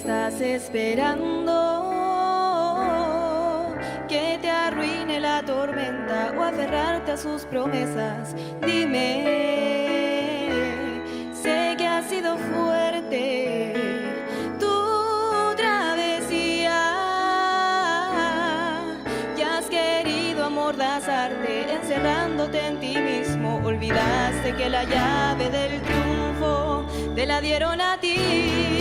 estás esperando? ¿Que te arruine la tormenta o aferrarte a sus promesas? Dime, sé que ha sido fuerte tu travesía y has querido amordazarte encerrándote en ti mismo. Olvidaste que la llave del triunfo te la dieron a ti.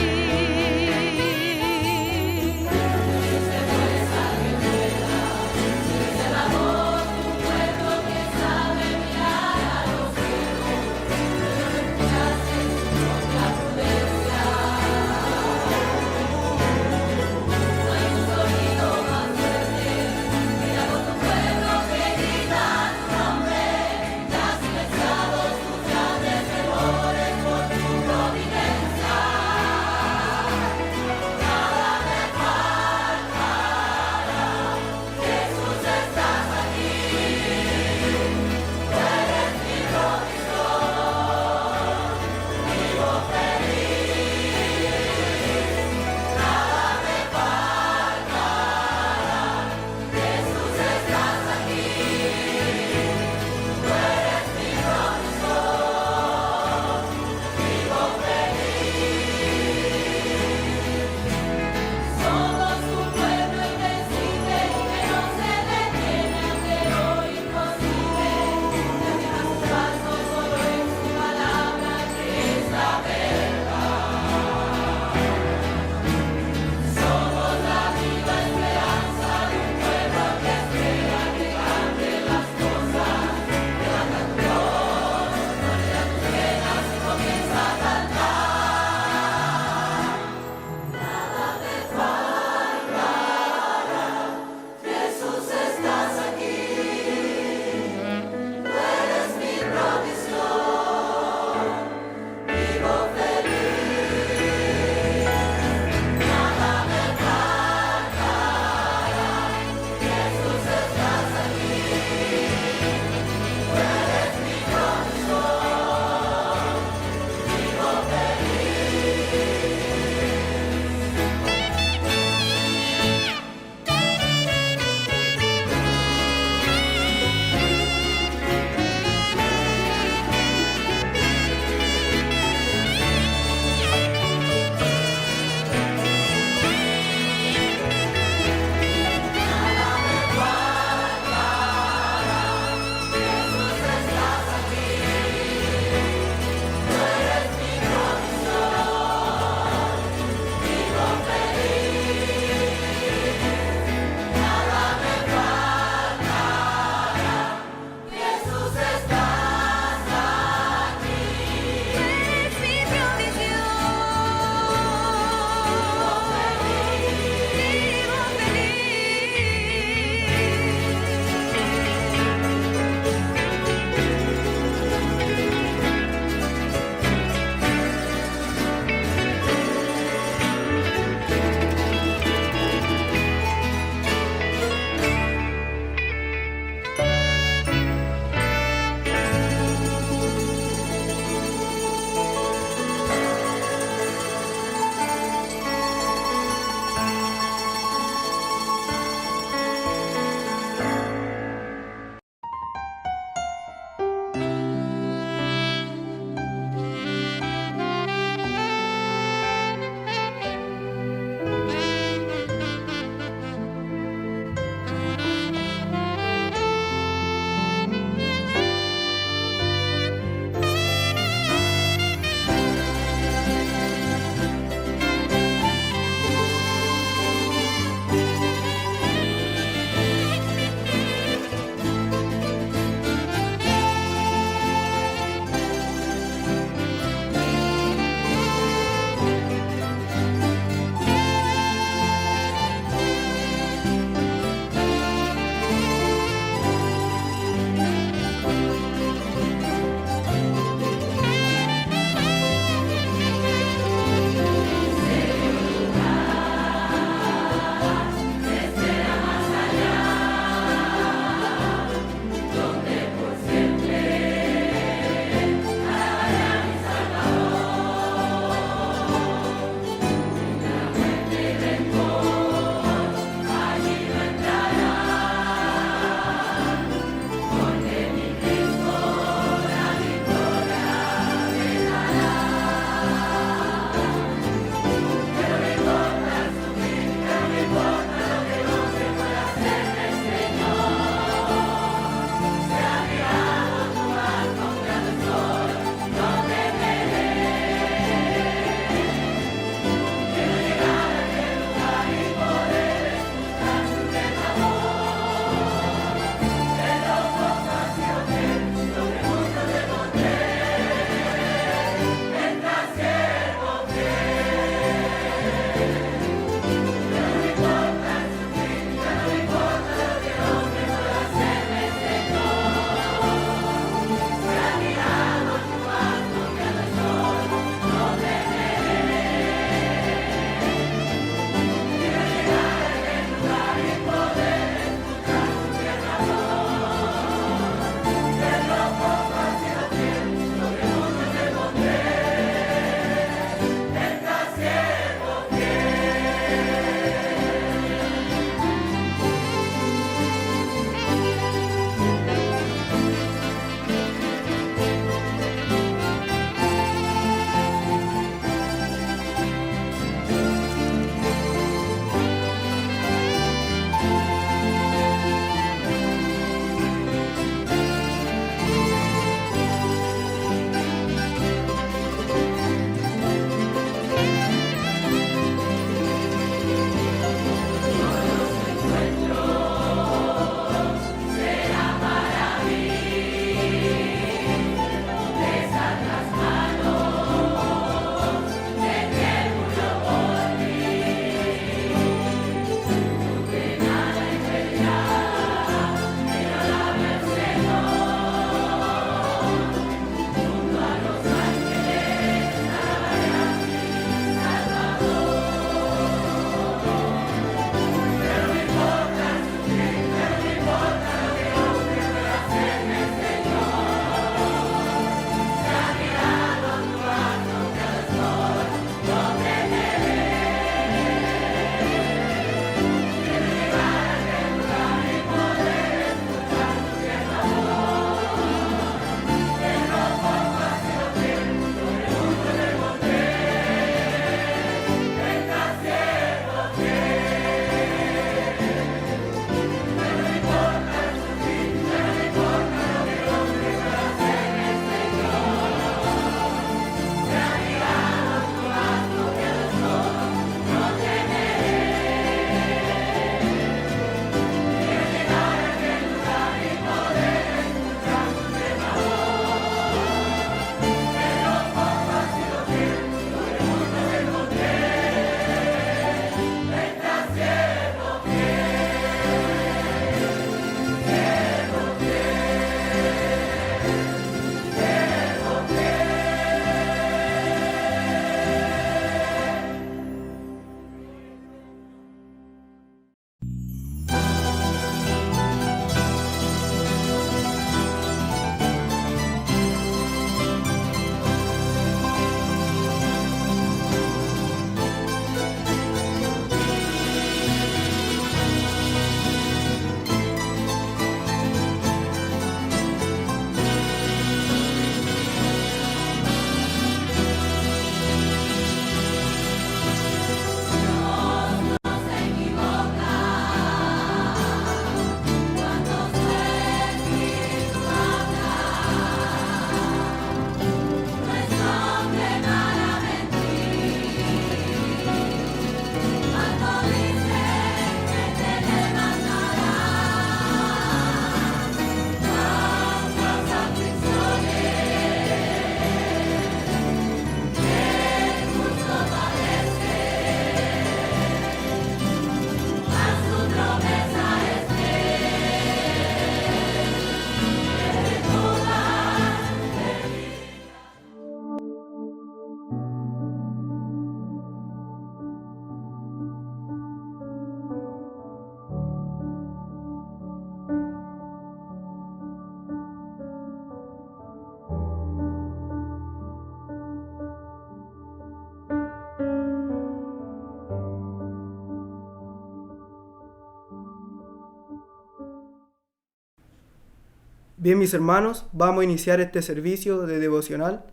Bien, mis hermanos, vamos a iniciar este servicio de devocional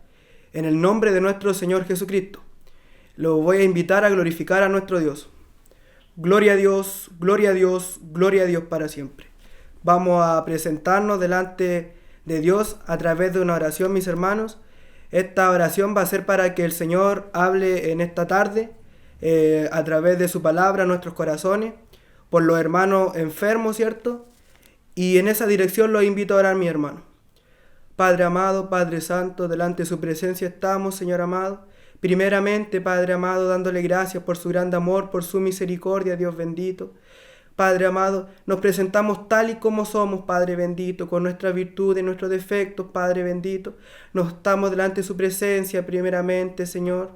en el nombre de nuestro Señor Jesucristo. Lo voy a invitar a glorificar a nuestro Dios. Gloria a Dios, gloria a Dios, gloria a Dios para siempre. Vamos a presentarnos delante de Dios a través de una oración, mis hermanos. Esta oración va a ser para que el Señor hable en esta tarde a través de su palabra a nuestros corazones, por los hermanos enfermos, ¿cierto? Y en esa dirección los invito a orar, mi hermano. Padre amado, Padre santo, delante de su presencia estamos, Señor amado. Primeramente, Padre amado, dándole gracias por su gran amor, por su misericordia, Dios bendito. Padre amado, nos presentamos tal y como somos, Padre bendito, con nuestras virtudes y nuestros defectos, Padre bendito. Nos estamos delante de su presencia, primeramente, Señor,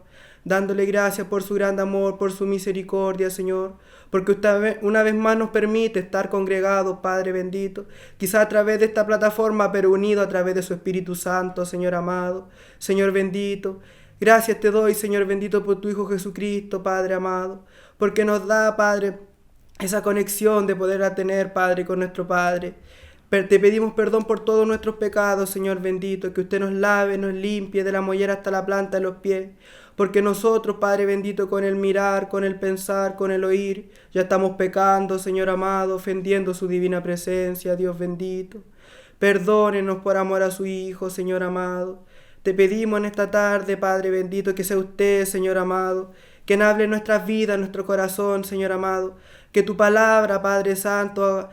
dándole gracias por su gran amor, por su misericordia, Señor, porque usted una vez más nos permite estar congregados, Padre bendito, quizá a través de esta plataforma, pero unido a través de su Espíritu Santo, Señor amado, Señor bendito. Gracias te doy, Señor bendito, por tu Hijo Jesucristo, Padre amado, porque nos da, Padre, esa conexión de poder tener, Padre, con nuestro Padre. Te pedimos perdón por todos nuestros pecados, Señor bendito, que usted nos lave, nos limpie de la mollera hasta la planta de los pies, porque nosotros, Padre bendito, con el mirar, con el pensar, con el oír, ya estamos pecando, Señor amado, ofendiendo su divina presencia, Dios bendito. Perdónenos por amor a su Hijo, Señor amado. Te pedimos en esta tarde, Padre bendito, que sea usted, Señor amado, quien hable en nuestras vidas, en nuestro corazón, Señor amado, que tu palabra, Padre santo,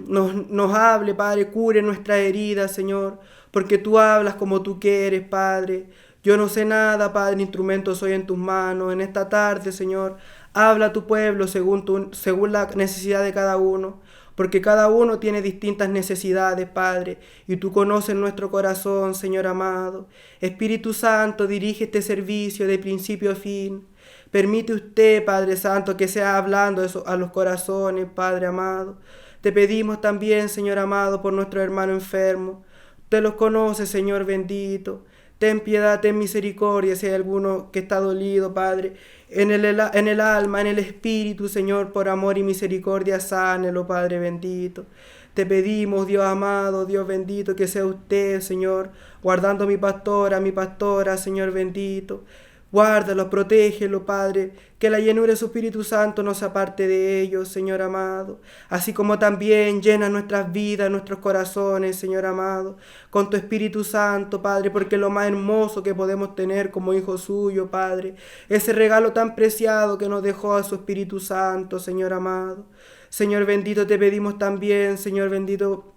nos hable, Padre, cure nuestras heridas, Señor, porque tú hablas como tú quieres, Padre. Yo no sé nada, Padre, instrumento soy en tus manos. En esta tarde, Señor, habla a tu pueblo según la necesidad de cada uno, porque cada uno tiene distintas necesidades, Padre, y tú conoces nuestro corazón, Señor amado. Espíritu Santo, dirige este servicio de principio a fin. Permite usted, Padre Santo, que sea hablando eso a los corazones, Padre amado. Te pedimos también, Señor amado, por nuestro hermano enfermo. Usted los conoce, Señor bendito. Ten piedad, ten misericordia si hay alguno que está dolido, Padre, en el alma, en el espíritu, Señor, por amor y misericordia, sánelo, Padre bendito. Te pedimos, Dios amado, Dios bendito, que sea usted, Señor, guardando a mi pastora, Señor bendito. Guárdalo, protégelo, Padre, que la llenura de su Espíritu Santo no se aparte de ellos, Señor amado. Así como también llena nuestras vidas, nuestros corazones, Señor amado, con tu Espíritu Santo, Padre, porque es lo más hermoso que podemos tener como hijo suyo, Padre. Ese regalo tan preciado que nos dejó a su Espíritu Santo, Señor amado. Señor bendito, te pedimos también, Señor bendito,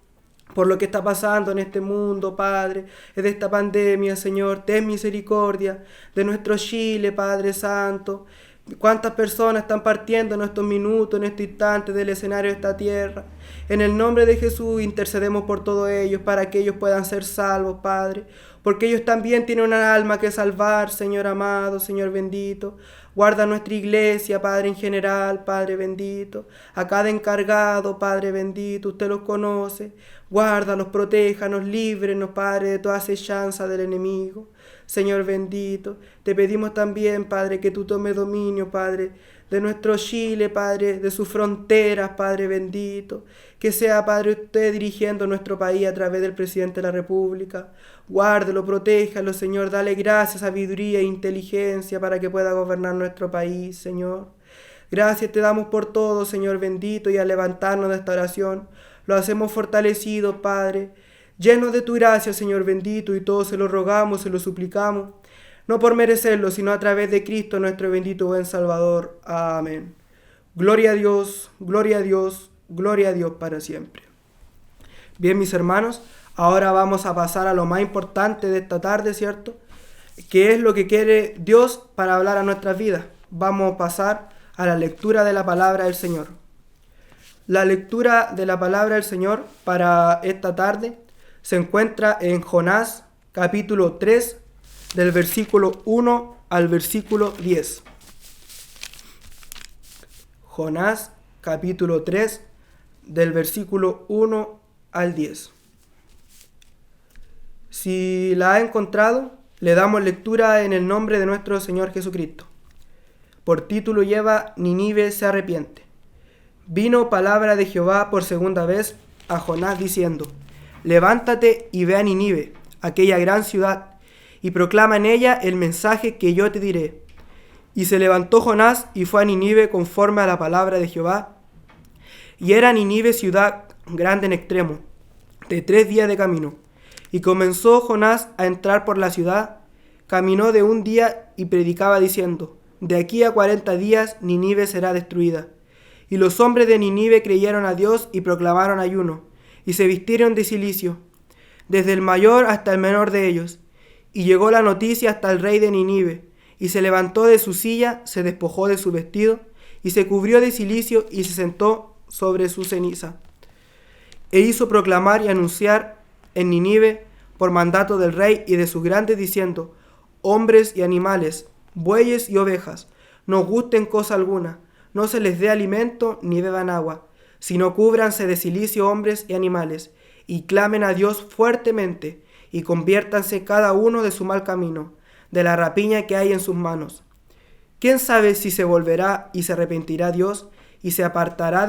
por lo que está pasando en este mundo, Padre, de esta pandemia, Señor, ten misericordia de nuestro Chile, Padre Santo. Cuántas personas están partiendo en estos minutos, en este instante del escenario de esta tierra. En el nombre de Jesús intercedemos por todos ellos, para que ellos puedan ser salvos, Padre, porque ellos también tienen una alma que salvar, Señor amado, Señor bendito. Guarda nuestra iglesia, Padre, en general, Padre bendito. A cada encargado, Padre bendito, usted los conoce. Guárdalos, protéjanos, líbrenos, Padre, de toda acechanza del enemigo. Señor bendito, te pedimos también, Padre, que tú tomes dominio, Padre, de nuestro Chile, Padre, de sus fronteras, Padre bendito. Que sea, Padre, usted dirigiendo nuestro país a través del presidente de la República. Guárdelo, protéjalo, Señor. Dale gracia, sabiduría e inteligencia para que pueda gobernar nuestro país, Señor. Gracias te damos por todo, Señor bendito, y al levantarnos de esta oración, lo hacemos fortalecidos, Padre, llenos de tu gracia, Señor bendito, y todo se lo rogamos, se lo suplicamos, no por merecerlo, sino a través de Cristo, nuestro bendito buen Salvador. Amén. Gloria a Dios, gloria a Dios, gloria a Dios para siempre. Bien, mis hermanos, ahora vamos a pasar a lo más importante de esta tarde, ¿cierto? Que es lo que quiere Dios para hablar a nuestras vidas. Vamos a pasar a la lectura de la palabra del Señor. La lectura de la palabra del Señor para esta tarde se encuentra en Jonás, capítulo 3, del versículo 1 al versículo 10. Jonás, capítulo 3, del versículo 1 al 10. Si la ha encontrado, le damos lectura en el nombre de nuestro Señor Jesucristo. Por título lleva Nínive se arrepiente. Vino palabra de Jehová por segunda vez a Jonás diciendo: levántate y ve a Nínive, aquella gran ciudad, y proclama en ella el mensaje que yo te diré. Y se levantó Jonás y fue a Nínive conforme a la palabra de Jehová. Y era Nínive ciudad grande en extremo, de 3 días de camino. Y comenzó Jonás a entrar por la ciudad, caminó de un día y predicaba diciendo: de aquí a 40 días Nínive será destruida. Y los hombres de Nínive creyeron a Dios y proclamaron ayuno, y se vistieron de cilicio, desde el mayor hasta el menor de ellos. Y llegó la noticia hasta el rey de Nínive, y se levantó de su silla, se despojó de su vestido, y se cubrió de cilicio, y se sentó sobre su ceniza. E hizo proclamar y anunciar en Nínive, por mandato del rey y de sus grandes, diciendo: hombres y animales, bueyes y ovejas, no gusten cosa alguna, no se les dé alimento ni beban agua, sino cúbranse de cilicio hombres y animales, y clamen a Dios fuertemente, y conviértanse cada uno de su mal camino, de la rapiña que hay en sus manos. ¿Quién sabe si se volverá y se arrepentirá Dios, y se apartará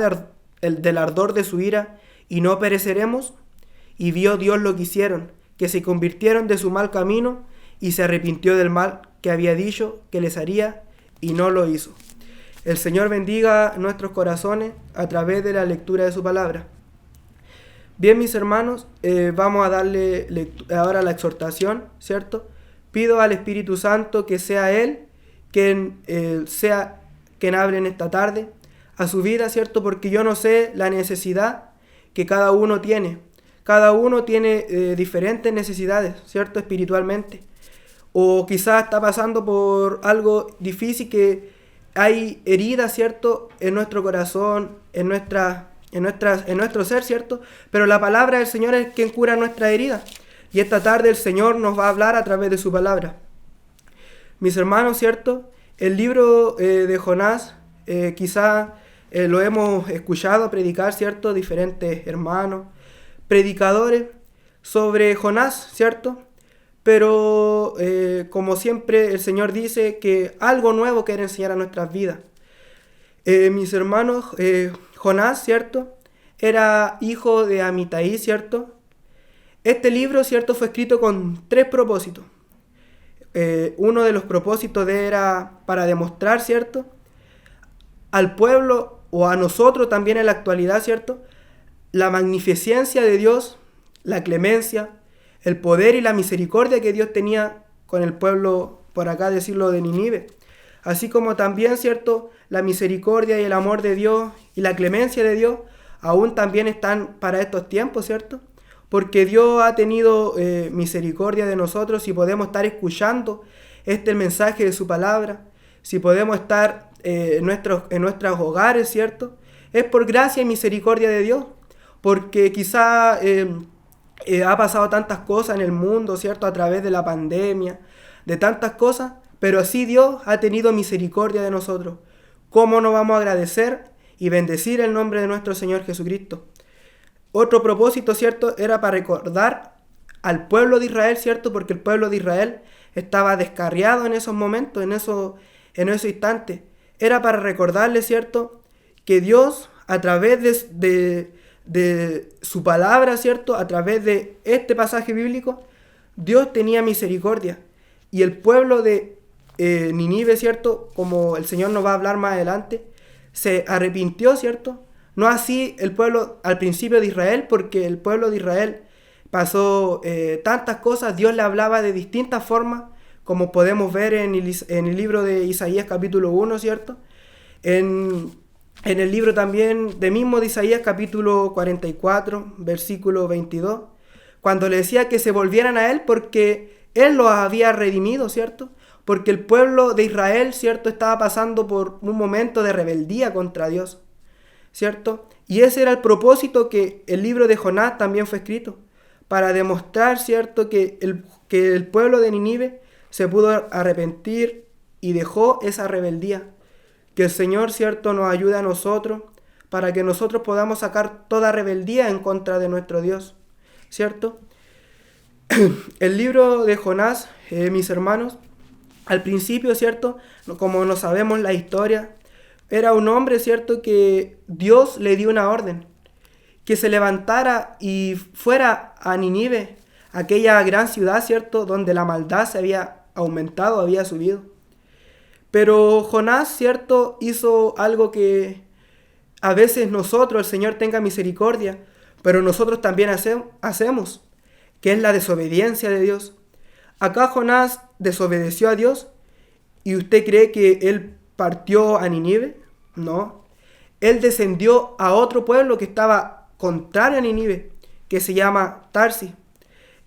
del ardor de su ira, y no pereceremos? Y vio Dios lo que hicieron, que se convirtieron de su mal camino, y se arrepintió del mal que había dicho que les haría, y no lo hizo. El Señor bendiga nuestros corazones a través de la lectura de su palabra. Bien, mis hermanos, vamos a darle ahora la exhortación, ¿cierto? Pido al Espíritu Santo que sea Él quien hable en esta tarde a su vida, ¿cierto? Porque yo no sé la necesidad que cada uno tiene. Cada uno tiene diferentes necesidades, ¿cierto? Espiritualmente. O quizás está pasando por algo difícil, que hay heridas, ¿cierto? En nuestro corazón, en nuestro ser, ¿cierto? Pero la palabra del Señor es quien cura nuestras heridas. Y esta tarde el Señor nos va a hablar a través de su palabra. Mis hermanos, ¿cierto? El libro de Jonás, quizás lo hemos escuchado predicar, ¿cierto? Diferentes hermanos, predicadores sobre Jonás, ¿cierto? Pero como siempre el Señor dice que algo nuevo quiere enseñar a nuestras vidas. Mis hermanos, Jonás, ¿cierto? Era hijo de Amitai, ¿cierto? Este libro, ¿cierto? Fue escrito con 3 propósitos. Uno de los propósitos era para demostrar, ¿cierto? Al pueblo o a nosotros también en la actualidad, ¿cierto? La magnificencia de Dios, la clemencia, el poder y la misericordia que Dios tenía con el pueblo, por acá decirlo, de Nínive. Así como también, ¿cierto?, la misericordia y el amor de Dios y la clemencia de Dios aún también están para estos tiempos, ¿cierto? Porque Dios ha tenido misericordia de nosotros, si podemos estar escuchando el mensaje de su palabra, si podemos estar en nuestros hogares, ¿cierto? Es por gracia y misericordia de Dios, porque quizá ha pasado tantas cosas en el mundo, ¿cierto? A través de la pandemia, de tantas cosas, pero así Dios ha tenido misericordia de nosotros. ¿Cómo no vamos a agradecer y bendecir el nombre de nuestro Señor Jesucristo? Otro propósito, ¿cierto?, era para recordar al pueblo de Israel, ¿cierto? Porque el pueblo de Israel estaba descarriado en esos momentos, en esos instantes. Era para recordarle, ¿cierto?, que Dios, a través de su palabra, ¿cierto?, a través de este pasaje bíblico, Dios tenía misericordia. Y el pueblo de Nínive, ¿cierto?, como el Señor nos va a hablar más adelante, se arrepintió, ¿cierto? No así el pueblo al principio de Israel, porque el pueblo de Israel pasó tantas cosas, Dios le hablaba de distintas formas, como podemos ver en el libro de Isaías capítulo 1, ¿cierto? En el libro también de mismo de Isaías capítulo 44, versículo 22, cuando le decía que se volvieran a Él porque Él los había redimido, ¿cierto? Porque el pueblo de Israel, ¿cierto?, estaba pasando por un momento de rebeldía contra Dios, ¿cierto? Y ese era el propósito que el libro de Jonás también fue escrito, para demostrar, ¿cierto?, que el pueblo de Nínive se pudo arrepentir y dejó esa rebeldía. Que el Señor, ¿cierto?, nos ayude a nosotros para que nosotros podamos sacar toda rebeldía en contra de nuestro Dios, ¿cierto? El libro de Jonás, mis hermanos, al principio, ¿cierto?, como no sabemos la historia, era un hombre, ¿cierto?, que Dios le dio una orden, que se levantara y fuera a Nínive, aquella gran ciudad, ¿cierto?, donde la maldad se había aumentado, había subido. Pero Jonás, ¿cierto?, hizo algo que a veces nosotros, el Señor tenga misericordia, pero nosotros también hacemos, que es la desobediencia de Dios. Acá Jonás desobedeció a Dios, ¿y usted cree que él partió a Nínive? No. Él descendió a otro pueblo que estaba contrario a Nínive, que se llama Tarsis.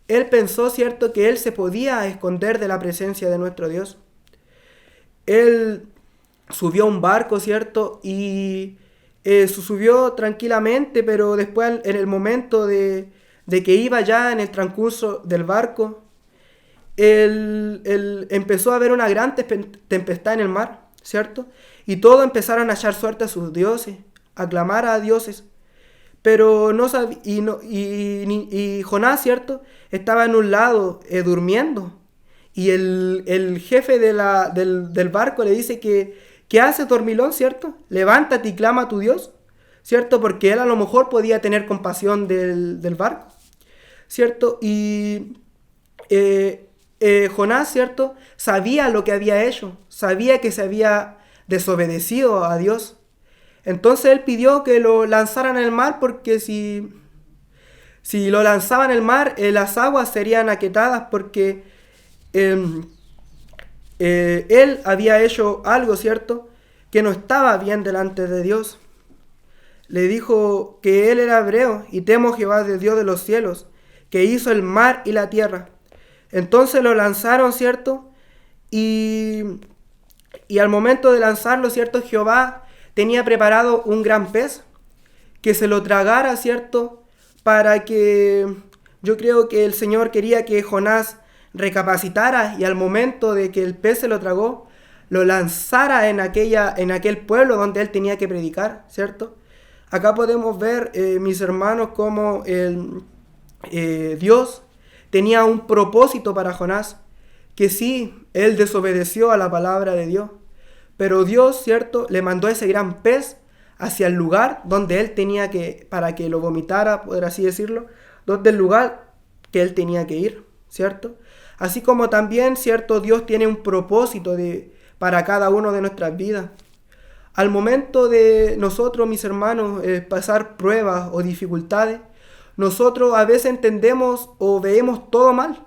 Él pensó, ¿cierto?, que él se podía esconder de la presencia de nuestro Dios. Él subió a un barco, ¿cierto?, y subió tranquilamente, pero después en el momento de que iba ya en el transcurso del barco, él empezó a ver una gran tempestad en el mar, ¿cierto? Y todos empezaron a echar suerte a sus dioses, a clamar a dioses. Pero no sabía, y Jonás, ¿cierto?, estaba en un lado durmiendo. Y el jefe del barco le dice ¿qué haces, dormilón, ¿cierto? Levántate y clama a tu Dios, ¿cierto? Porque él a lo mejor podía tener compasión del barco, ¿cierto? Y Jonás, ¿cierto?, sabía lo que había hecho, sabía que se había desobedecido a Dios. Entonces él pidió que lo lanzaran al mar, porque si lo lanzaban al mar, las aguas serían aquietadas, porque él había hecho algo, ¿cierto?, que no estaba bien delante de Dios. Le dijo que él era hebreo, y temo Jehová, de Dios de los cielos, que hizo el mar y la tierra. Entonces lo lanzaron, ¿cierto? Y al momento de lanzarlo, ¿cierto?, Jehová tenía preparado un gran pez que se lo tragara, ¿cierto?, para que, yo creo que el Señor quería que Jonás recapacitara, y al momento de que el pez se lo tragó, lo lanzara en aquel pueblo donde él tenía que predicar, ¿cierto? Acá podemos ver, mis hermanos, cómo Dios tenía un propósito para Jonás, que sí, él desobedeció a la palabra de Dios, pero Dios, ¿cierto?, le mandó ese gran pez hacia el lugar donde él tenía para que lo vomitara, por así decirlo, donde el lugar que él tenía que ir, ¿cierto? Así como también, ¿cierto?, Dios tiene un propósito para cada uno de nuestras vidas. Al momento de nosotros, mis hermanos, pasar pruebas o dificultades, nosotros a veces entendemos o veemos todo mal,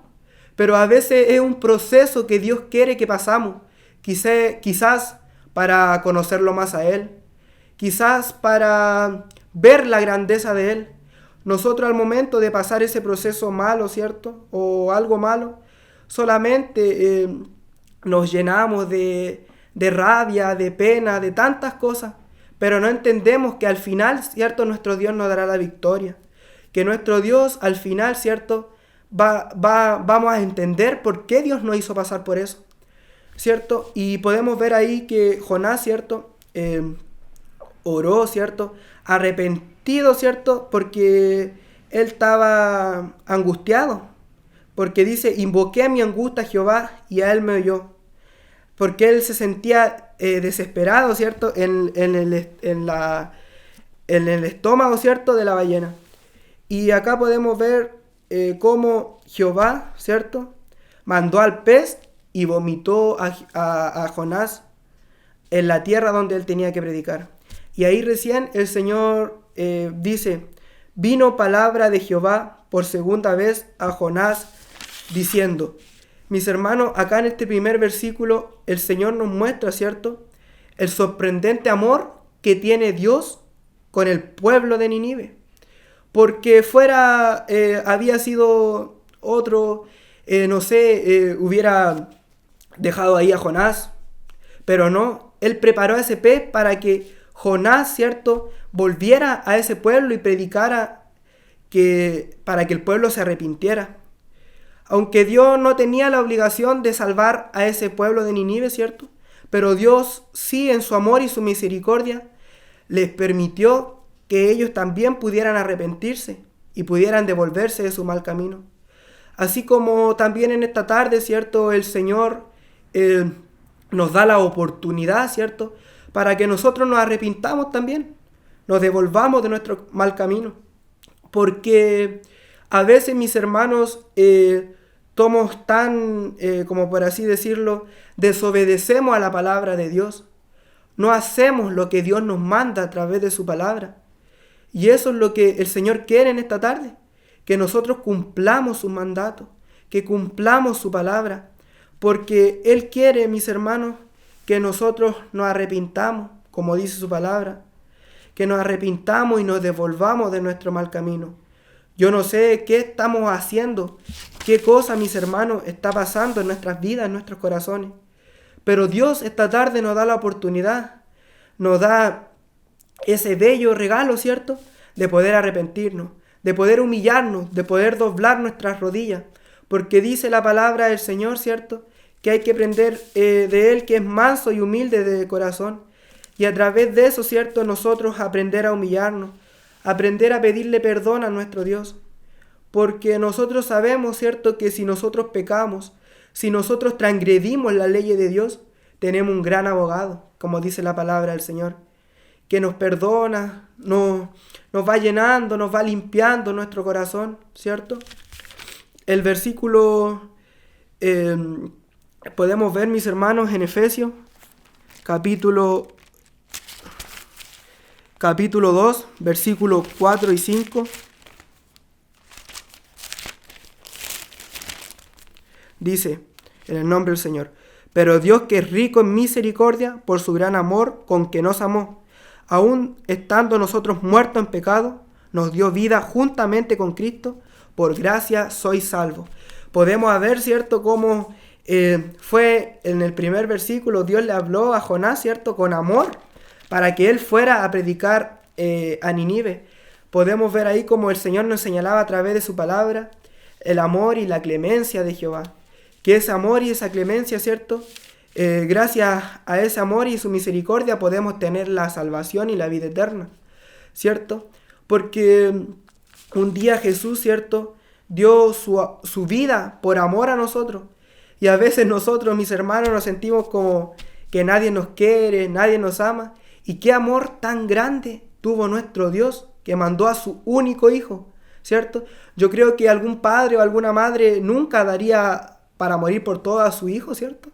pero a veces es un proceso que Dios quiere que pasamos, quizás para conocerlo más a Él, quizás para ver la grandeza de Él. Nosotros al momento de pasar ese proceso malo, ¿cierto?, o algo malo, solamente nos llenamos de rabia, de pena, de tantas cosas, pero no entendemos que al final, ¿cierto?, nuestro Dios nos dará la victoria, que nuestro Dios al final, ¿cierto?, vamos a entender por qué Dios nos hizo pasar por eso, ¿cierto? Y podemos ver ahí que Jonás, ¿cierto?, oró, ¿cierto?, arrepentido, ¿cierto?, porque él estaba angustiado, porque dice, invoqué mi angustia a Jehová y a él me oyó, porque él se sentía desesperado, ¿cierto?, en el estómago, ¿cierto?, de la ballena. Y acá podemos ver cómo Jehová, ¿cierto?, mandó al pez y vomitó a Jonás en la tierra donde él tenía que predicar. Y ahí recién el Señor dice, vino palabra de Jehová por segunda vez a Jonás, diciendo. Mis hermanos, acá en este primer versículo el Señor nos muestra, ¿cierto?, el sorprendente amor que tiene Dios con el pueblo de Nínive. Porque había sido otro, hubiera dejado ahí a Jonás, pero no, él preparó a ese pez para que Jonás, ¿cierto?, volviera a ese pueblo y predicara para que el pueblo se arrepintiera. Aunque Dios no tenía la obligación de salvar a ese pueblo de Nínive, ¿cierto?, pero Dios sí, en su amor y su misericordia, les permitió que ellos también pudieran arrepentirse y pudieran devolverse de su mal camino. Así como también en esta tarde, ¿cierto?, el Señor nos da la oportunidad, ¿cierto?, para que nosotros nos arrepintamos también, nos devolvamos de nuestro mal camino. porque a veces, mis hermanos, somos tan, como por así decirlo, desobedecemos a la palabra de Dios. No hacemos lo que Dios nos manda a través de su palabra. Y eso es lo que el Señor quiere en esta tarde, que nosotros cumplamos sus mandatos, que cumplamos su palabra, porque Él quiere, mis hermanos, que nosotros nos arrepintamos, como dice su palabra, que nos arrepintamos y nos devolvamos de nuestro mal camino. Yo no sé qué estamos haciendo, qué cosa, mis hermanos, está pasando en nuestras vidas, en nuestros corazones, pero Dios esta tarde nos da la oportunidad, nos da ese bello regalo, ¿cierto?, de poder arrepentirnos, de poder humillarnos, de poder doblar nuestras rodillas, porque dice la palabra del Señor, ¿cierto?, que hay que aprender de Él, que es manso y humilde de corazón, y a través de eso, ¿cierto?, nosotros aprender a humillarnos, aprender a pedirle perdón a nuestro Dios, porque nosotros sabemos, ¿cierto?, que si nosotros pecamos, si nosotros transgredimos la ley de Dios, tenemos un gran abogado, como dice la palabra del Señor, que nos perdona, nos va llenando, nos va limpiando nuestro corazón, ¿cierto? El versículo podemos ver, mis hermanos, en Efesios, capítulo 2, versículos 4 y 5. Dice, en el nombre del Señor: pero Dios, que es rico en misericordia, por su gran amor con que nos amó, aun estando nosotros muertos en pecado, nos dio vida juntamente con Cristo, por gracia sois salvos. Podemos ver, ¿cierto?, cómo fue en el primer versículo, Dios le habló a Jonás, ¿cierto?, con amor, para que él fuera a predicar a Nínive. Podemos ver ahí cómo el Señor nos señalaba a través de su palabra el amor y la clemencia de Jehová. Que ese amor y esa clemencia, ¿cierto?, gracias a ese amor y su misericordia podemos tener la salvación y la vida eterna, ¿cierto? Porque un día Jesús, ¿cierto?, dio su vida por amor a nosotros. Y a veces nosotros, mis hermanos, nos sentimos como que nadie nos quiere, nadie nos ama. Y qué amor tan grande tuvo nuestro Dios, que mandó a su único Hijo, ¿cierto? Yo creo que algún padre o alguna madre nunca daría para morir por todo a su hijo, ¿cierto?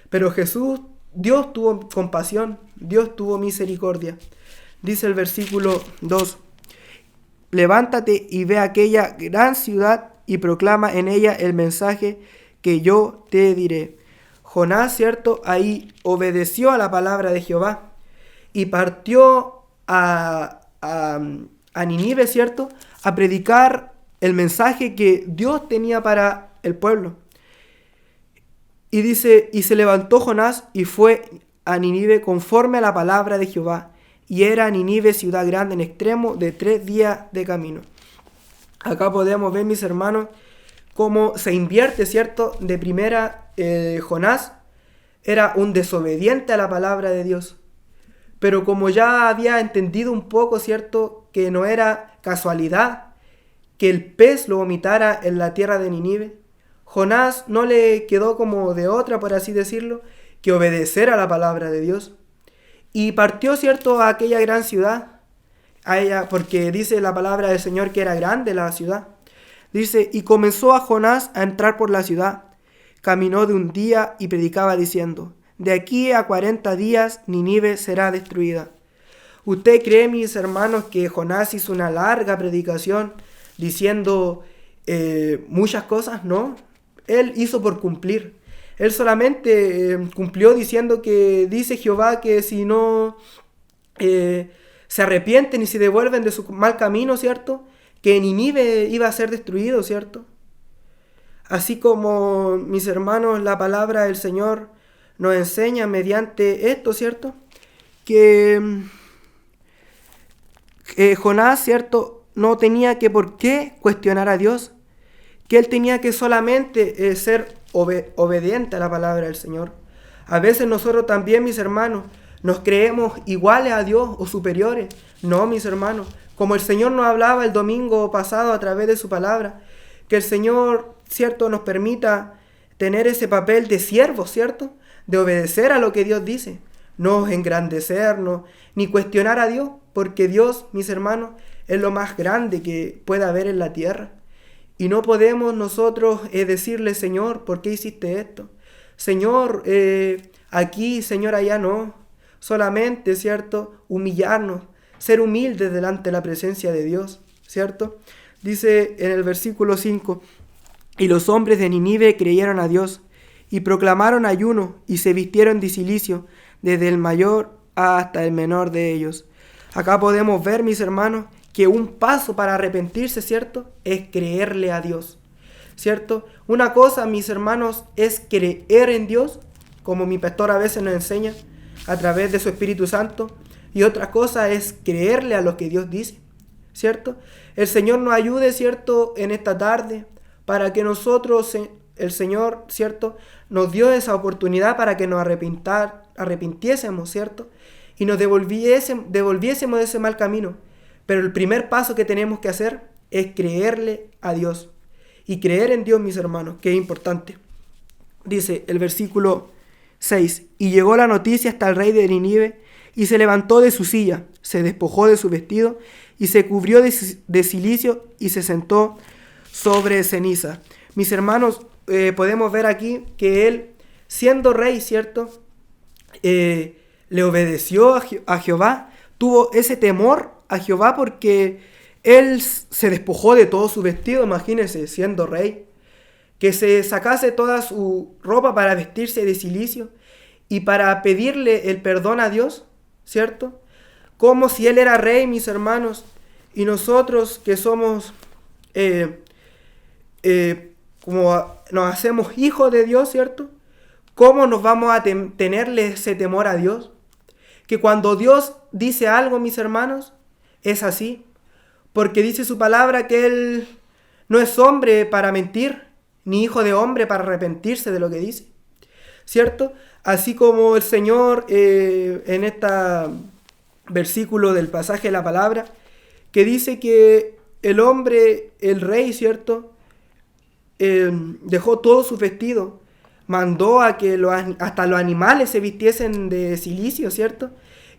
Pero Jesús, Dios tuvo compasión, Dios tuvo misericordia. Dice el versículo 2: levántate y ve aquella gran ciudad y proclama en ella el mensaje que yo te diré. Jonás, ¿cierto?, ahí obedeció a la palabra de Jehová y partió a Nínive, ¿cierto?, a predicar el mensaje que Dios tenía para el pueblo. Y dice, y se levantó Jonás y fue a Nínive conforme a la palabra de Jehová. Y era Nínive ciudad grande en extremo de 3 días de camino. Acá podemos ver, mis hermanos, cómo se invierte, ¿cierto? De primera, Jonás era un desobediente a la palabra de Dios. Pero como ya había entendido un poco, ¿cierto?, que no era casualidad que el pez lo vomitara en la tierra de Nínive, Jonás no le quedó como de otra, por así decirlo, que obedecer a la palabra de Dios. Y partió, ¿cierto?, a aquella gran ciudad, a ella, porque dice la palabra del Señor que era grande la ciudad. Dice, y comenzó a Jonás a entrar por la ciudad. Caminó de un día y predicaba diciendo, de aquí a 40 días Nínive será destruida. ¿Usted cree, mis hermanos, que Jonás hizo una larga predicación diciendo muchas cosas? No, él hizo por cumplir. Él solamente cumplió diciendo que dice Jehová que si no se arrepienten y se devuelven de su mal camino, ¿cierto?, que Nínive iba a ser destruido, ¿cierto? Así como, mis hermanos, la palabra del Señor nos enseña mediante esto, ¿cierto?, que Jonás, ¿cierto?, no tenía que por qué cuestionar a Dios, que él tenía que solamente ser obediente a la palabra del Señor. A veces nosotros también, mis hermanos, nos creemos iguales a Dios o superiores. No, mis hermanos, como el Señor nos hablaba el domingo pasado a través de su palabra, que el Señor, ¿cierto?, nos permita tener ese papel de siervo, ¿cierto?, de obedecer a lo que Dios dice, no engrandecernos, ni cuestionar a Dios, porque Dios, mis hermanos, es lo más grande que pueda haber en la tierra. Y no podemos nosotros decirle, Señor, ¿por qué hiciste esto? Señor, aquí, Señor, allá no. Solamente, ¿cierto? Humillarnos, ser humildes delante de la presencia de Dios, ¿cierto? Dice en el versículo 5, y los hombres de Nínive creyeron a Dios, y proclamaron ayuno, y se vistieron de cilicio, desde el mayor hasta el menor de ellos. Acá podemos ver, mis hermanos, que un paso para arrepentirse, ¿cierto?, es creerle a Dios, ¿cierto? Una cosa, mis hermanos, es creer en Dios, como mi pastor a veces nos enseña, a través de su Espíritu Santo, y otra cosa es creerle a lo que Dios dice, ¿cierto? El Señor nos ayude, ¿cierto?, en esta tarde, para que nosotros, el Señor, ¿cierto?, nos dio esa oportunidad para que nos arrepintiésemos, ¿cierto?, y nos devolviésemos de ese mal camino. Pero el primer paso que tenemos que hacer es creerle a Dios. Y creer en Dios, mis hermanos, que es importante. Dice el versículo 6, y llegó la noticia hasta el rey de Nínive, y se levantó de su silla, se despojó de su vestido, y se cubrió de cilicio, y se sentó sobre ceniza. Mis hermanos, podemos ver aquí que él, siendo rey, ¿cierto?, le obedeció a Jehová, tuvo ese temor a Jehová porque él se despojó de todo su vestido, imagínense, siendo rey, que se sacase toda su ropa para vestirse de cilicio y para pedirle el perdón a Dios, ¿cierto? Como si él era rey, mis hermanos, y nosotros que somos, como nos hacemos hijos de Dios, ¿cierto? ¿Cómo nos vamos a tenerle ese temor a Dios? Que cuando Dios dice algo, mis hermanos, es así, porque dice su palabra que Él no es hombre para mentir, ni hijo de hombre para arrepentirse de lo que dice, ¿cierto? Así como el Señor en este versículo del pasaje de la palabra, que dice que el hombre, el rey, ¿cierto?, dejó todo su vestido, mandó a que hasta los animales se vistiesen de cilicio, ¿cierto?,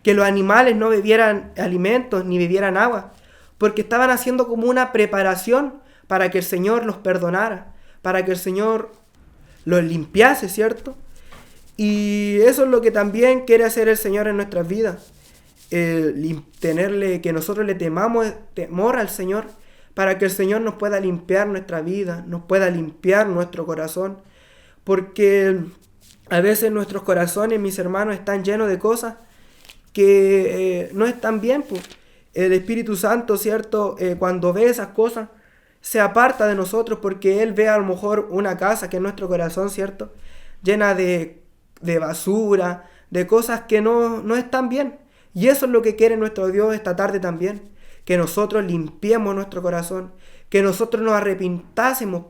que los animales no bebieran alimentos ni bebieran agua, porque estaban haciendo como una preparación para que el Señor los perdonara, para que el Señor los limpiase, ¿cierto? Y eso es lo que también quiere hacer el Señor en nuestras vidas, que nosotros le temamos temor al Señor, para que el Señor nos pueda limpiar nuestra vida, nos pueda limpiar nuestro corazón, porque a veces nuestros corazones, mis hermanos, están llenos de cosas que no están bien, pues. El Espíritu Santo, ¿cierto?, cuando ve esas cosas, se aparta de nosotros porque Él ve a lo mejor una casa que es nuestro corazón, ¿cierto?, llena de basura, de cosas que no están bien. Y eso es lo que quiere nuestro Dios esta tarde también, que nosotros limpiemos nuestro corazón, que nosotros nos arrepintásemos,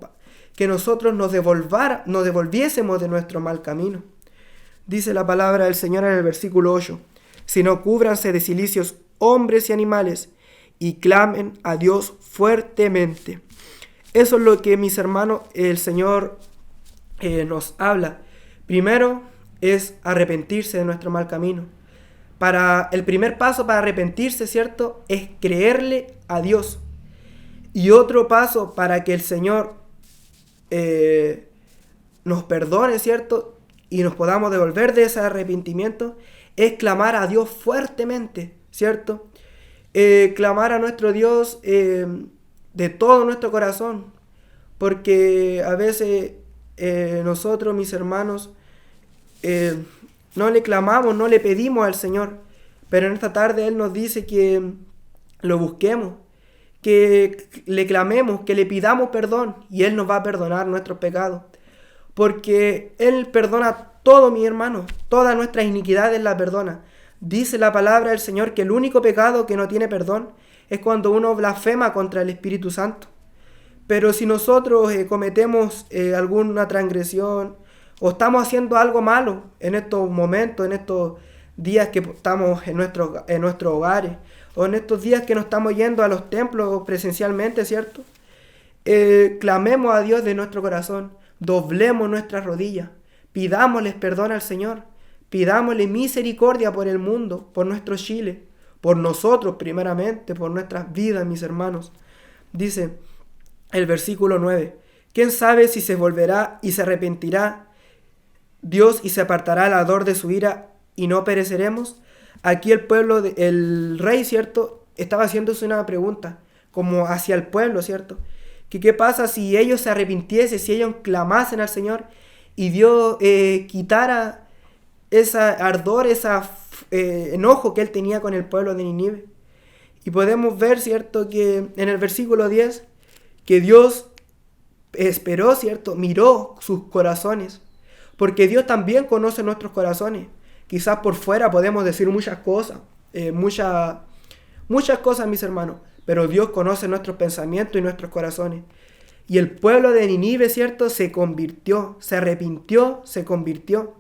que nosotros nos devolviésemos de nuestro mal camino. Dice la palabra del Señor en el versículo 8, sino cúbranse de cilicios hombres y animales, y clamen a Dios fuertemente. Eso es lo que, mis hermanos, el Señor nos habla. Primero es arrepentirse de nuestro mal camino. El primer paso para arrepentirse, ¿cierto?, es creerle a Dios. Y otro paso para que el Señor nos perdone, ¿cierto?, y nos podamos devolver de ese arrepentimiento, es clamar a Dios fuertemente, ¿cierto? Clamar a nuestro Dios de todo nuestro corazón, porque a veces nosotros, mis hermanos, no le clamamos, no le pedimos al Señor, pero en esta tarde Él nos dice que lo busquemos, que le clamemos, que le pidamos perdón, y Él nos va a perdonar nuestros pecados, porque Él perdona todo, mi hermano, todas nuestras iniquidades las perdona. Dice la palabra del Señor que el único pecado que no tiene perdón es cuando uno blasfema contra el Espíritu Santo. Pero si nosotros cometemos alguna transgresión o estamos haciendo algo malo en estos momentos, en estos días que estamos en nuestros hogares, o en estos días que no estamos yendo a los templos presencialmente, ¿cierto? Clamemos a Dios de nuestro corazón, doblemos nuestras rodillas, pidámosles perdón al Señor, pidámosle misericordia por el mundo, por nuestro Chile, por nosotros primeramente, por nuestras vidas, mis hermanos. Dice el versículo 9, ¿quién sabe si se volverá y se arrepentirá Dios y se apartará el ardor de su ira y no pereceremos? Aquí el rey, ¿cierto?, estaba haciéndose una pregunta, como hacia el pueblo, ¿cierto? Que qué pasa si ellos se arrepintiesen, si ellos clamasen al Señor y Dios quitara ese ardor, ese enojo que él tenía con el pueblo de Nínive. Y podemos ver, ¿cierto?, que en el versículo 10, que Dios esperó, ¿cierto?, miró sus corazones, porque Dios también conoce nuestros corazones. Quizás por fuera podemos decir muchas cosas, muchas cosas, mis hermanos, pero Dios conoce nuestros pensamientos y nuestros corazones. Y el pueblo de Nínive, ¿cierto?, se convirtió, se arrepintió, se convirtió.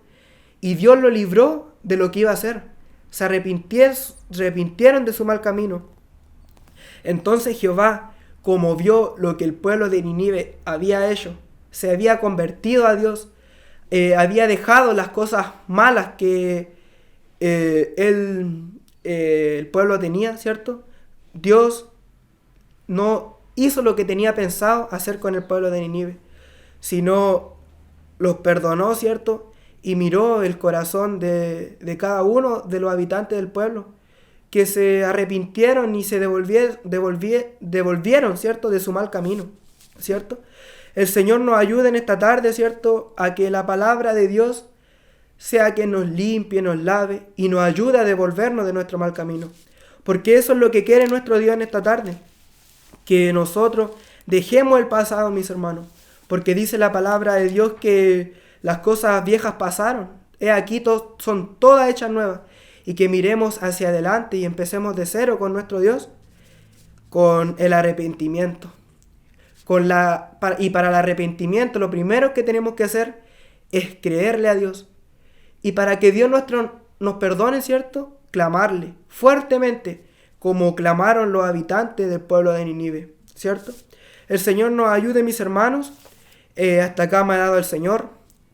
Y Dios lo libró de lo que iba a hacer. Se arrepintieron de su mal camino. Entonces Jehová, como vio lo que el pueblo de Nínive había hecho, se había convertido a Dios, había dejado las cosas malas que el pueblo tenía, ¿cierto? Dios no hizo lo que tenía pensado hacer con el pueblo de Nínive, sino los perdonó, ¿cierto? Y miró el corazón de cada uno de los habitantes del pueblo, que se arrepintieron y se devolvieron, ¿cierto?, de su mal camino, ¿cierto? El Señor nos ayude en esta tarde, ¿cierto?, a que la palabra de Dios sea que nos limpie, nos lave y nos ayude a devolvernos de nuestro mal camino. Porque eso es lo que quiere nuestro Dios en esta tarde, que nosotros dejemos el pasado, mis hermanos, porque dice la palabra de Dios que las cosas viejas pasaron, aquí son todas hechas nuevas, y que miremos hacia adelante y empecemos de cero con nuestro Dios, con el arrepentimiento. Y para el arrepentimiento lo primero que tenemos que hacer es creerle a Dios. Y para que Dios nos perdone, ¿cierto?, clamarle fuertemente, como clamaron los habitantes del pueblo de Nínive, ¿cierto? El Señor nos ayude, mis hermanos. Hasta acá me ha dado el Señor.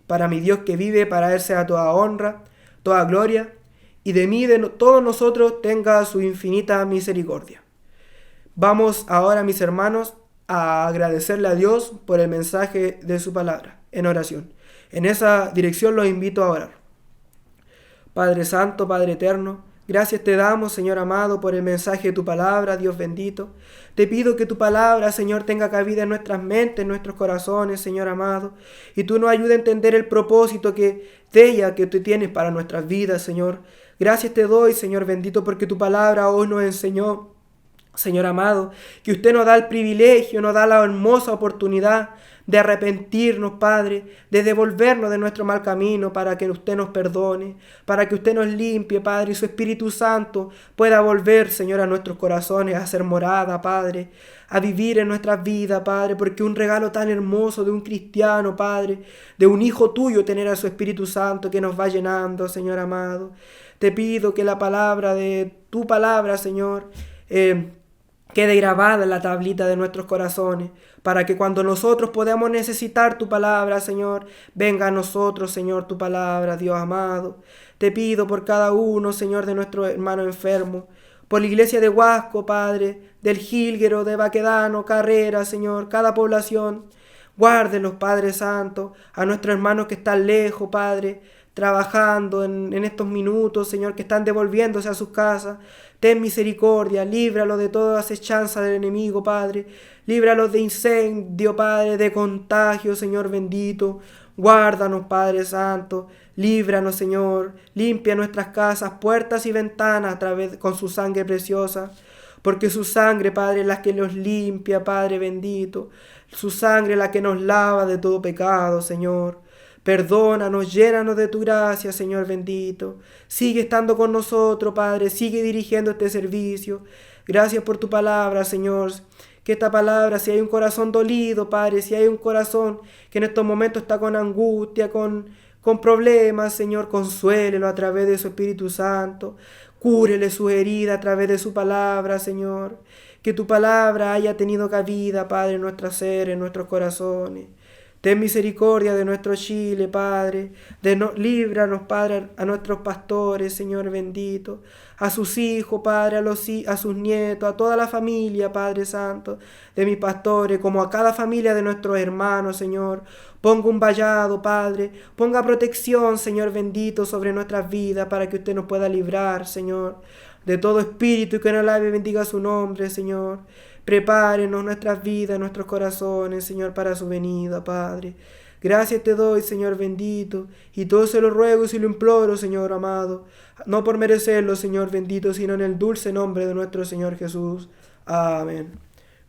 Para mi Dios que vive, para Él sea toda honra, toda gloria, y de mí, de todos nosotros, tenga su infinita misericordia. Vamos ahora, mis hermanos, a agradecerle a Dios por el mensaje de su palabra, en oración. En esa dirección los invito a orar. Padre Santo, Padre Eterno, gracias te damos, Señor amado, por el mensaje de tu palabra, Dios bendito. Te pido que tu palabra, Señor, tenga cabida en nuestras mentes, en nuestros corazones, Señor amado, y tú nos ayudes a entender el propósito de ella que tú tienes para nuestras vidas, Señor. Gracias te doy, Señor bendito, porque tu palabra hoy nos enseñó, Señor amado, que usted nos da el privilegio, nos da la hermosa oportunidad de arrepentirnos, Padre, de devolvernos de nuestro mal camino, para que usted nos perdone, para que usted nos limpie, Padre, y su Espíritu Santo pueda volver, Señor, a nuestros corazones, a hacer morada, Padre, a vivir en nuestras vidas, Padre, porque un regalo tan hermoso de un cristiano, Padre, de un hijo tuyo, tener a su Espíritu Santo que nos va llenando, Señor amado. Te pido que la palabra de tu palabra, Señor, quede grabada en la tablita de nuestros corazones, para que cuando nosotros podamos necesitar tu palabra, Señor, venga a nosotros, Señor, tu palabra, Dios amado. Te pido por cada uno, Señor, de nuestros hermanos enfermos, por la iglesia de Huasco, Padre, del Gilguero, de Baquedano, Carrera, Señor, cada población. Guárdelos, Padre Santo, a nuestros hermanos que están lejos, Padre, trabajando en estos minutos, Señor, que están devolviéndose a sus casas. Ten misericordia, líbralos de toda acechanza del enemigo, Padre. Líbralos de incendio, Padre, de contagio, Señor bendito. Guárdanos, Padre Santo. Líbranos, Señor. Limpia nuestras casas, puertas y ventanas con su sangre preciosa. Porque su sangre, Padre, es la que nos limpia, Padre bendito. Su sangre es la que nos lava de todo pecado, Señor. Perdónanos, llénanos de tu gracia, Señor bendito. Sigue estando con nosotros, Padre. Sigue dirigiendo este servicio. Gracias por tu palabra, Señor. Que esta palabra, si hay un corazón dolido, Padre, si hay un corazón que en estos momentos está con angustia, con problemas, Señor, consuélelo a través de su Espíritu Santo. Cúrele su herida a través de su palabra, Señor. Que tu palabra haya tenido cabida, Padre, en nuestro ser, en nuestros corazones. Ten misericordia de nuestro Chile, Padre. Líbranos, Padre, a nuestros pastores, Señor bendito. A sus hijos, Padre, a sus nietos, a toda la familia, Padre Santo, de mis pastores, como a cada familia de nuestros hermanos, Señor. Ponga un vallado, Padre. Ponga protección, Señor bendito, sobre nuestras vidas, para que usted nos pueda librar, Señor, de todo espíritu y que nos alabe y bendiga su nombre, Señor. Prepárenos nuestras vidas, nuestros corazones, Señor, para su venida, Padre. Gracias te doy, Señor bendito, y todo se lo ruego y se lo imploro, Señor amado, no por merecerlo, Señor bendito, sino en el dulce nombre de nuestro Señor Jesús. Amén.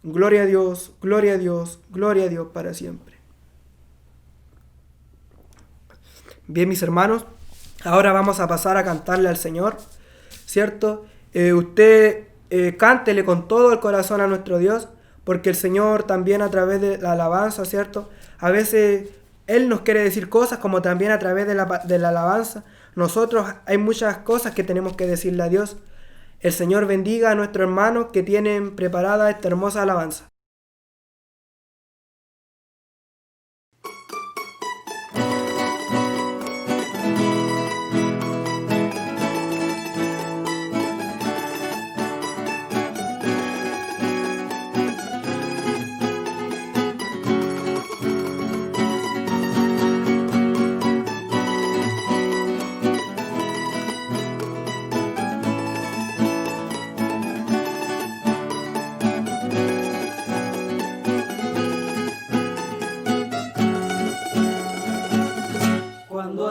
Gloria a Dios, gloria a Dios, gloria a Dios para siempre. Bien, mis hermanos, ahora vamos a pasar a cantarle al Señor, ¿cierto? Usted cántele con todo el corazón a nuestro Dios, porque el Señor también a través de la alabanza, ¿cierto? A veces Él nos quiere decir cosas, como también a través de la alabanza. Nosotros hay muchas cosas que tenemos que decirle a Dios. El Señor bendiga a nuestros hermanos que tienen preparada esta hermosa alabanza.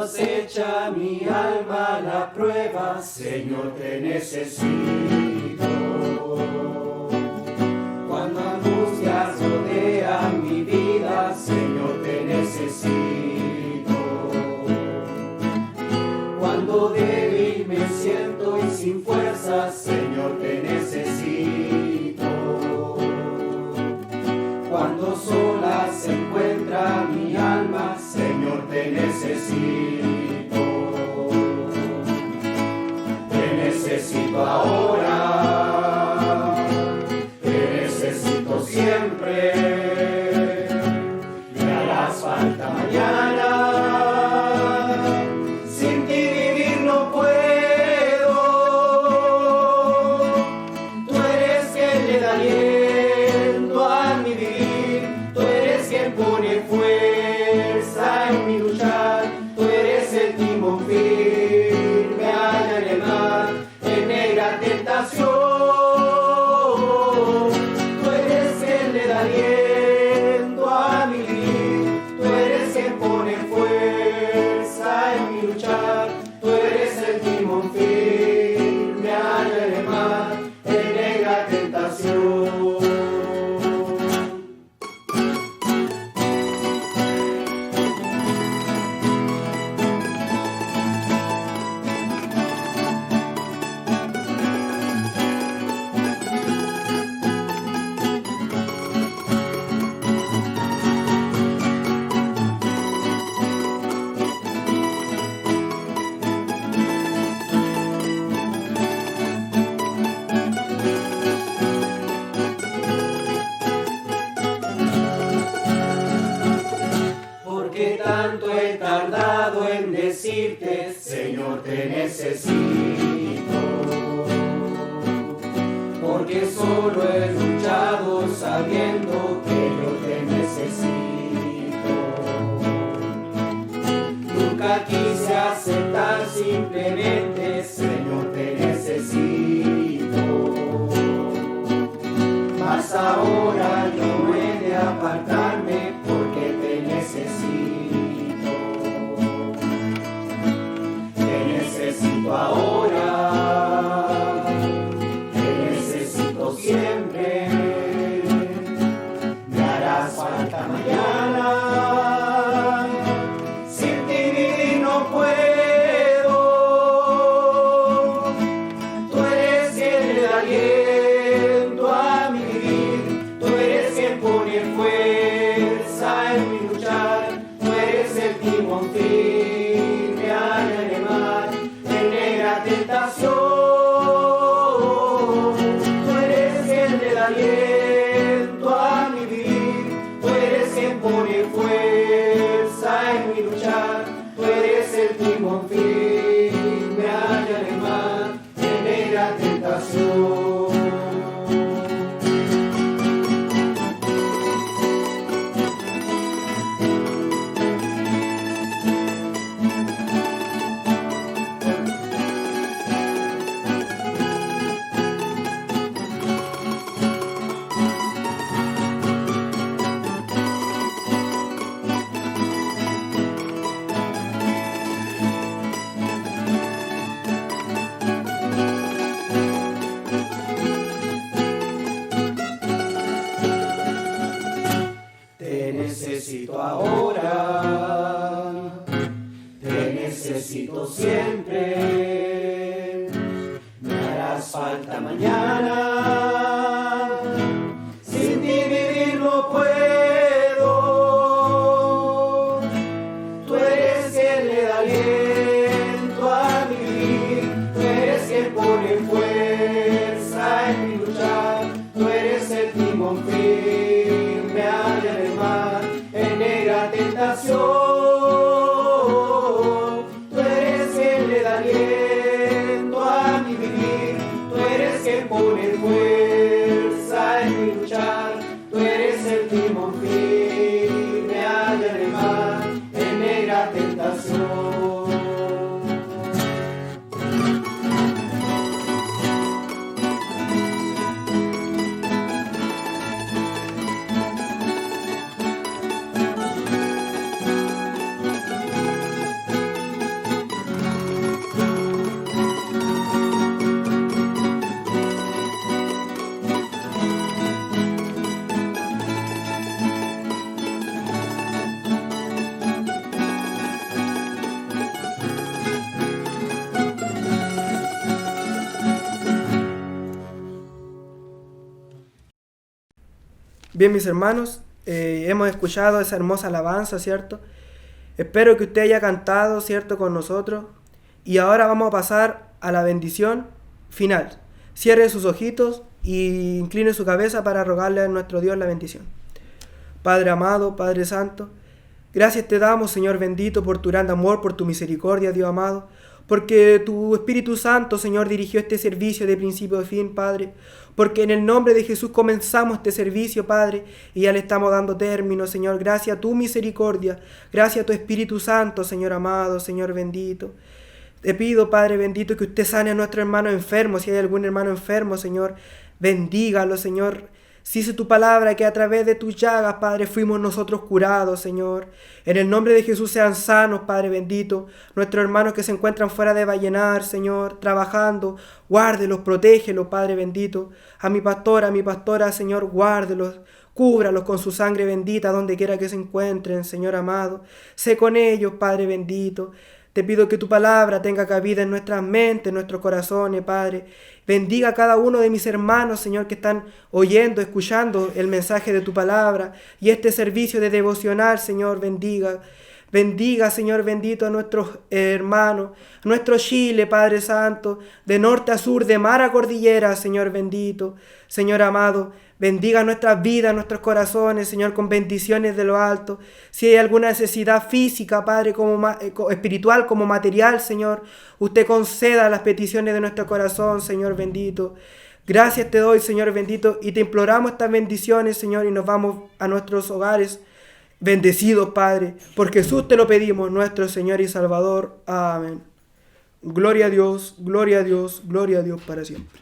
Acecha mi alma la prueba, Señor, te necesito. Cuando angustias rodean mi vida, Señor, te necesito. Cuando débil me siento y sin fuerzas, Señor, te necesito. Cuando sola se encuentra mi alma, Señor, te necesito. Te necesito ahora, te necesito siempre. Me harás falta mañana, sin ti vivir no puedo. Tú eres quien le da aliento a mi vivir, tú eres quien pone fuerza en mi luchar, tú eres el timón firme allá en el mar, en negra tentación. Tú eres quien le da aliento a mi vivir, tú eres quien pone fuerza en mi luchar, tú eres el timón firme allá en el mar, en negra tentación. Porque tanto he tardado en decirte, Señor, te necesito. Porque solo he luchado sabiendo que yo te necesito. Nunca quise aceptar simplemente, Señor, te necesito. Mas ahora yo no he de apartarme porque te necesito. Te necesito ahora, te necesito siempre. Me harás falta mañana, sin ti vivir no puedo. Tú eres quien le da aliento a mi vivir, tú eres quien pone fuego siempre. Me harás falta mañana, sin ti vivir no puedo. Tú eres quien le da aliento a mi vivir, tú eres quien pone fuerza en mi luchar, tú eres el timón firme allá en el mar, en negra tentación. Tú eres quien le da aliento a mi vivir, tú eres quien pone fuerza en mi luchar, tú eres el timón firme allá en el mar, en negra tentación. Bien, mis hermanos, hemos escuchado esa hermosa alabanza, ¿cierto? Espero que usted haya cantado, ¿cierto?, con nosotros. Y ahora vamos a pasar a la bendición final. Cierre sus ojitos y incline su cabeza para rogarle a nuestro Dios la bendición. Padre amado, Padre santo, gracias te damos, Señor bendito, por tu gran amor, por tu misericordia, Dios amado, porque tu Espíritu Santo, Señor, dirigió este servicio de principio a fin, Padre, porque en el nombre de Jesús comenzamos este servicio, Padre, y ya le estamos dando término, Señor, gracias a tu misericordia, gracias a tu Espíritu Santo, Señor amado, Señor bendito. Te pido, Padre bendito, que usted sane a nuestro hermano enfermo. Si hay algún hermano enfermo, Señor, bendígalo, Señor. Si dice tu palabra que a través de tus llagas, Padre, fuimos nosotros curados, Señor. En el nombre de Jesús sean sanos, Padre bendito. Nuestros hermanos que se encuentran fuera de Vallenar, Señor, trabajando, guárdelos, protégelos, Padre bendito. A mi pastora, Señor, guárdelos. Cúbralos con su sangre bendita donde quiera que se encuentren, Señor amado. Sé con ellos, Padre bendito. Te pido que tu palabra tenga cabida en nuestras mentes, en nuestros corazones, Padre. Bendiga a cada uno de mis hermanos, Señor, que están oyendo, escuchando el mensaje de tu palabra. Y este servicio de devocional, Señor, bendiga. Bendiga, Señor bendito, a nuestros hermanos, nuestro Chile, Padre Santo, de norte a sur, de mar a cordillera, Señor bendito. Señor amado, bendiga nuestras vidas, nuestros corazones, Señor, con bendiciones de lo alto. Si hay alguna necesidad física, Padre, como espiritual, como material, Señor, usted conceda las peticiones de nuestro corazón, Señor bendito. Gracias te doy, Señor bendito, y te imploramos estas bendiciones, Señor, y nos vamos a nuestros hogares bendecidos, Padre. Por Jesús te lo pedimos, nuestro Señor y Salvador. Amén. Gloria a Dios, gloria a Dios, gloria a Dios para siempre.